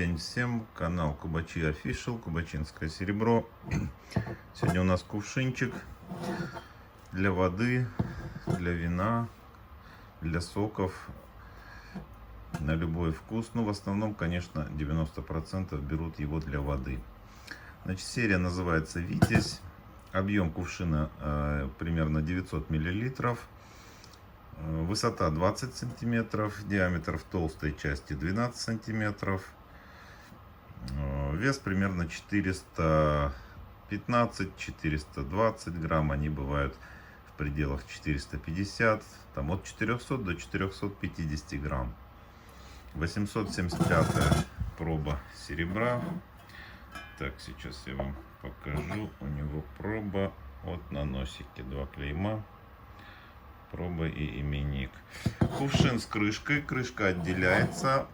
день всем, канал Кубачи Official, кубачинское серебро. Сегодня у нас кувшинчик для воды, для вина, для соков, на любой вкус. Ну, в основном, конечно, 90% берут его для воды. Значит, серия называется Витязь. Объем кувшина примерно 900 миллилитров. Высота 20 сантиметров, диаметр в толстой части 12 сантиметров, вес примерно 415-420 грамм, они бывают в пределах 450, там от 400 до 450 грамм. 875 проба серебра. Так, сейчас я вам покажу, у него проба от на носике, 2 клейма. Проба и именник. Кувшин с крышкой. Крышка отделяется.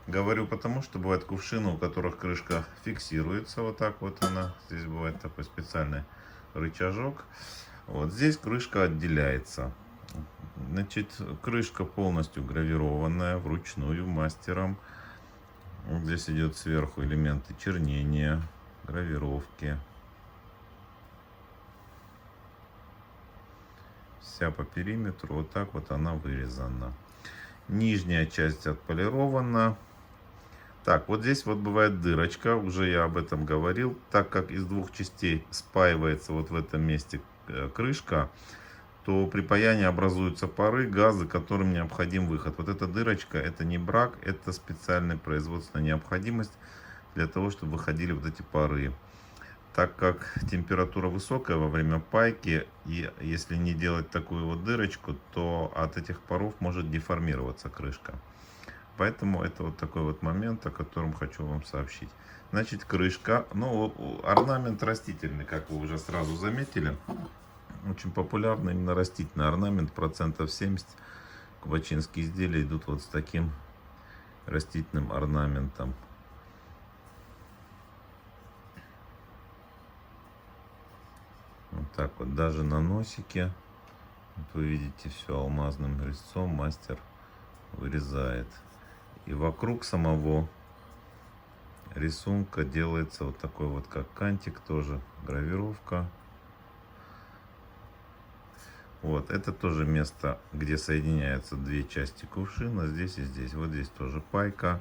Говорю потому, что бывают кувшины, у которых крышка фиксируется. Вот так вот она. Здесь бывает такой специальный рычажок. Вот здесь крышка отделяется. Значит, крышка полностью гравированная вручную мастером. Вот здесь идет сверху элементы чернения, гравировки. Вся по периметру, вот так вот она вырезана. Нижняя часть отполирована. Так, вот здесь вот бывает дырочка, уже я об этом говорил. Так как из двух частей спаивается вот в этом месте крышка, то при паянии образуются пары, газы, которым необходим выход. Вот эта дырочка, это не брак, это специальная производственная необходимость для того, чтобы выходили вот эти пары. Так как температура высокая во время пайки, и если не делать такую вот дырочку, то от этих паров может деформироваться крышка. Поэтому это вот такой вот момент, о котором хочу вам сообщить. Значит, крышка, ну, орнамент растительный, как вы уже сразу заметили. Очень популярный именно растительный орнамент, процентов 70 кубачинские изделия идут вот с таким растительным орнаментом. Вот так вот, даже на носике, вот вы видите, все алмазным резцом мастер вырезает. И вокруг самого рисунка делается вот такой вот, как кантик, тоже гравировка. Вот, это тоже место, где соединяются две части кувшина, здесь и здесь. Вот здесь тоже пайка.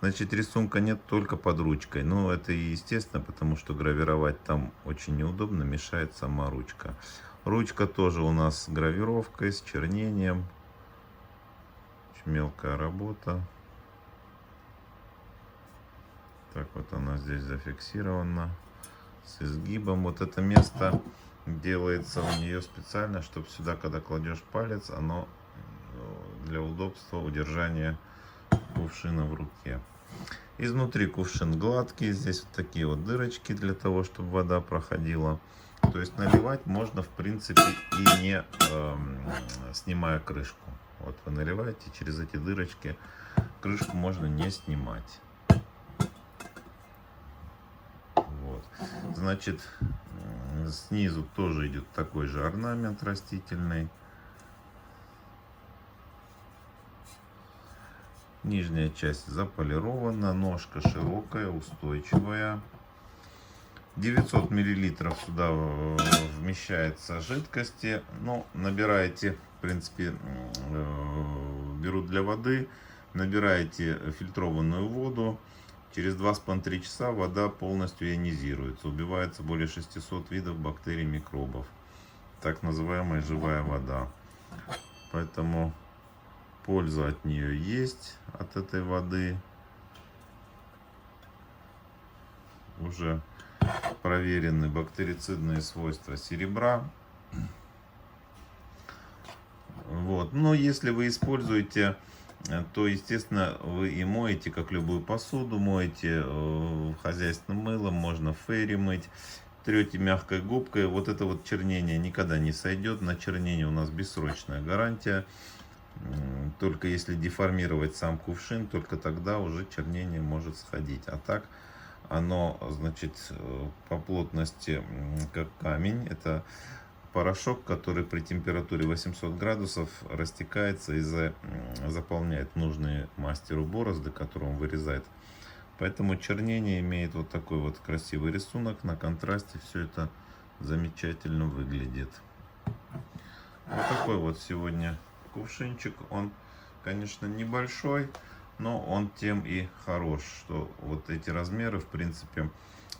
Значит, рисунка нет только под ручкой. Но это и естественно, потому что гравировать там очень неудобно, мешает сама ручка. Ручка тоже у нас с гравировкой, с чернением. Очень мелкая работа. Так вот она здесь зафиксирована. С изгибом. Вот это место делается у нее специально, чтобы сюда, когда кладешь палец, оно для удобства удержания кувшина в руке. Изнутри кувшин гладкий, здесь вот такие вот дырочки для того, чтобы вода проходила. То есть наливать можно в принципе и не снимая крышку. Вот вы наливаете через эти дырочки, крышку можно не снимать. Вот. Значит, снизу тоже идет такой же орнамент растительный. Нижняя часть заполирована, ножка широкая, устойчивая. 900 миллилитров сюда вмещается жидкости. Ну, набираете, в принципе, берут для воды. Набираете фильтрованную воду. Через 2,5-3 часа вода полностью ионизируется. Убивается более 600 видов бактерий, микробов. Так называемая живая вода. Поэтому польза от нее есть, от этой воды. Уже проверены бактерицидные свойства серебра. Вот. Но если вы используете, то, естественно, вы и моете, как любую посуду, моете хозяйственным мылом, можно фейри мыть. Трете мягкой губкой. Вот это вот чернение никогда не сойдет. На чернение у нас бессрочная гарантия. Только если деформировать сам кувшин, только тогда уже чернение может сходить. А так оно, значит, по плотности как камень. Это порошок, который при температуре 800 градусов растекается и заполняет нужные мастеру борозды, которые он вырезает. Поэтому чернение имеет вот такой вот красивый рисунок. На контрасте все это замечательно выглядит. Вот такой вот сегодня кувшинчик. Он, конечно, небольшой, но он тем и хорош, что вот эти размеры, в принципе,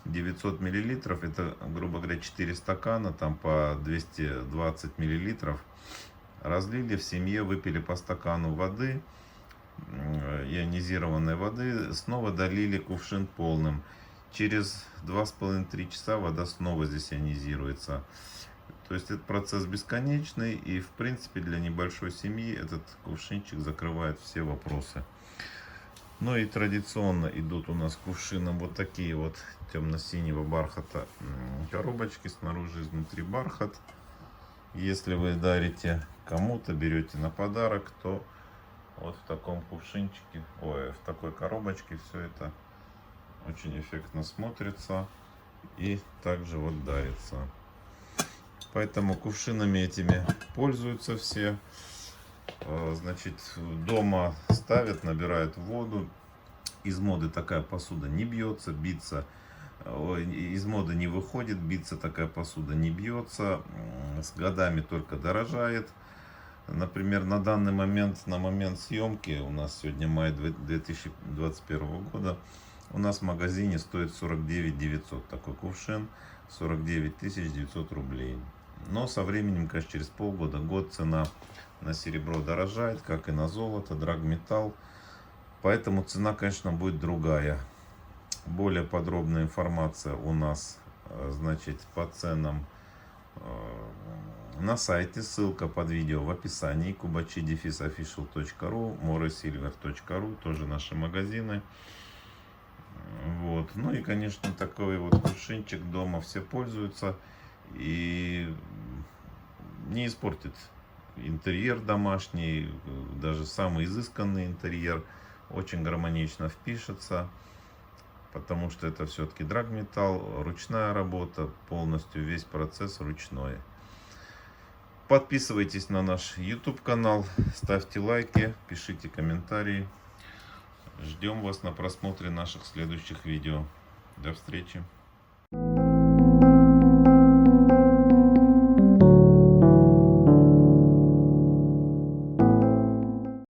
900 миллилитров, это, грубо говоря, 4 стакана, там по 220 миллилитров. Разлили в семье, выпили по стакану воды, ионизированной воды, снова долили кувшин полным. Через 2,5-3 часа вода снова здесь ионизируется. То есть этот процесс бесконечный, и в принципе для небольшой семьи этот кувшинчик закрывает все вопросы. Ну и традиционно идут у нас к кувшинам вот такие вот темно-синего бархата коробочки, снаружи, изнутри бархат. Если вы дарите кому-то, берете на подарок, то вот в таком кувшинчике, ой, в такой коробочке все это очень эффектно смотрится и также вот дарится. Поэтому кувшинами этими пользуются все. Значит, дома ставят, набирают воду. Из моды такая посуда не бьется, биться. Из моды не выходит, биться такая посуда не бьется. С годами только дорожает. Например, на данный момент, на момент съемки, у нас сегодня май 2021 года, у нас в магазине стоит 49 900 такой кувшин, 49 900 рублей. Но со временем, конечно, через полгода, год цена на серебро дорожает, как и на золото, драгметалл. Поэтому цена, конечно, будет другая. Более подробная информация у нас, значит, по ценам на сайте. Ссылка под видео в описании. kubachi-official.ru, moresilver.ru, тоже наши магазины. Вот. Ну и, конечно, такой вот кувшинчик дома все пользуются. И не испортит интерьер домашний, даже самый изысканный интерьер очень гармонично впишется, потому что это все-таки драгметалл, ручная работа, полностью весь процесс ручной. Подписывайтесь на наш YouTube канал, ставьте лайки, пишите комментарии. Ждем вас на просмотре наших следующих видео. До встречи.